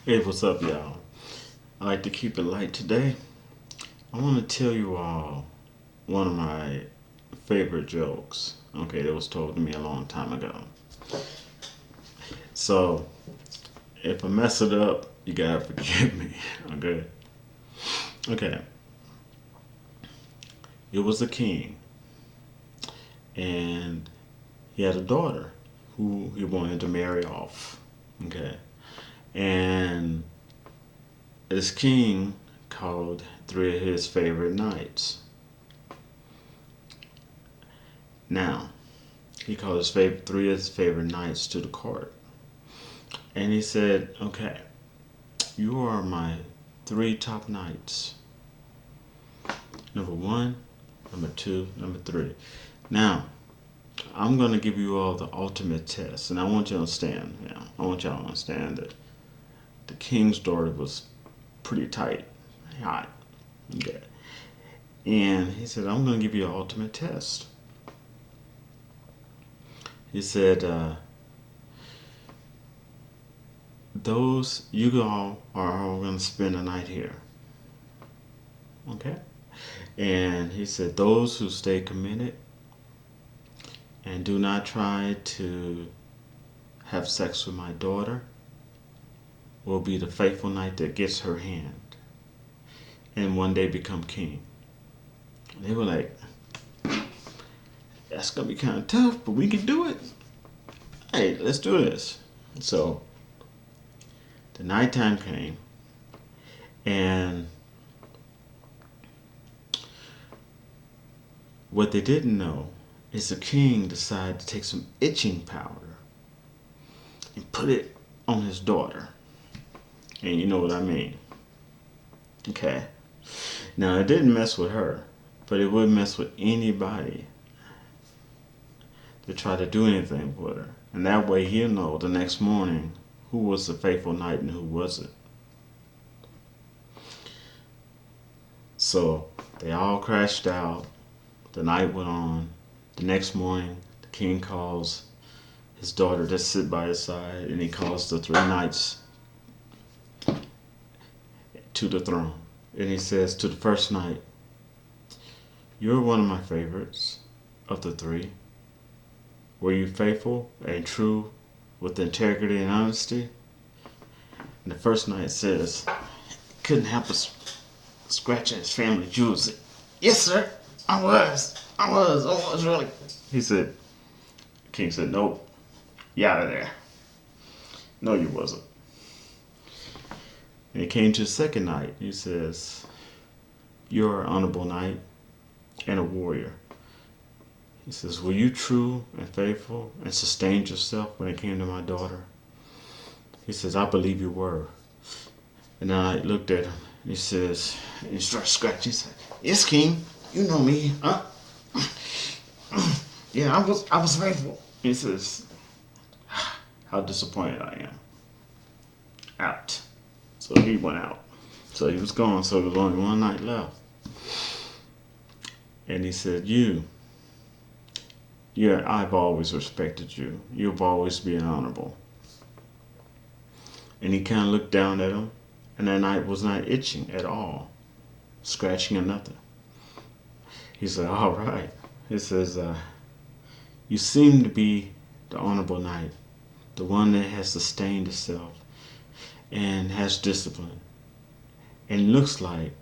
Hey, what's up, y'all? I like to keep it light today. I want to tell you all one of my favorite jokes. Okay, that was told to me a long time ago. So, if I mess it up, you gotta forgive me. Okay? Okay. It was a king, and he had a daughter who he wanted to marry off. Okay? And this king called three of his favorite knights. Now, he called three of his favorite knights to the court. And he said, okay, you are my three top knights. Number one, number two, number three. Now, I'm going to give you all the ultimate test. And I want you to understand, I want y'all to understand that the king's daughter was pretty tight, hot. Okay. And he said, I'm going to give you an ultimate test. He said, those, you all are all going to spend the night here. Okay? And he said, those who stay committed and do not try to have sex with my daughter will be the faithful knight that gets her hand and one day become king. They were like, that's going to be kind of tough, but we can do it. Hey, let's do this. So the nighttime came, and what they didn't know is the king decided to take some itching powder and put it on his daughter. And you know what I mean. Okay. Now, it didn't mess with her, but it would mess with anybody to try to do anything with her. And that way he'll know the next morning who was the faithful knight and who wasn't. So they all crashed out. The night went on. The next morning, the king calls his daughter to sit by his side, and he calls the three knights to the throne. And he says to the first knight, you're one of my favorites of the three. Were you faithful and true with integrity and honesty? And the first knight says, couldn't help but scratching his family jewels. Yes, sir, I was really. He said, the king said, nope, you out of there. No, you wasn't. And he came to the second knight. He says, you're an honorable knight and a warrior. He says, were you true and faithful and sustained yourself when it came to my daughter? He says, I believe you were. And the knight looked at him. He says, and he starts scratching. He said, yes, king, you know me. Yeah, I was faithful. He says, how disappointed I am. Out. So he went out. So he was gone. So there was only one night left. And he said, yeah, I've always respected you. You've always been honorable. And he kind of looked down at him. And that night was not itching at all. Scratching or nothing. He said, all right. He says, you seem to be the honorable knight. The one that has sustained itself and has discipline. And looks like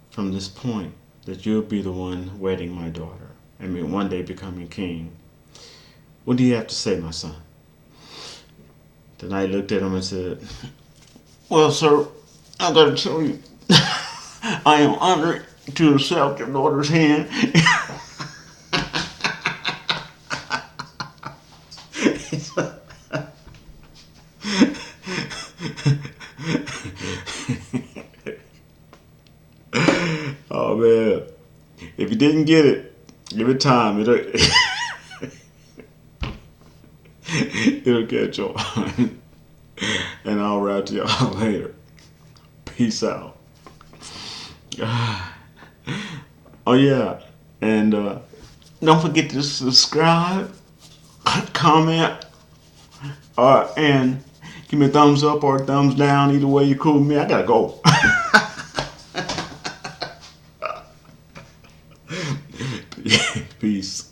from this point that you'll be the one wedding my daughter. I mean, one day becoming king. What do you have to say, my son? The knight looked at him and said, well, sir, I gotta tell you, I am honored to accept your daughter's hand. Oh man, if you didn't get it, give it time. It'll catch on. And I'll write to y'all later. Peace out. Oh yeah, and don't forget to subscribe, comment, and Give me a thumbs up or a thumbs down. Either way, you're cool with me. I gotta go. Peace.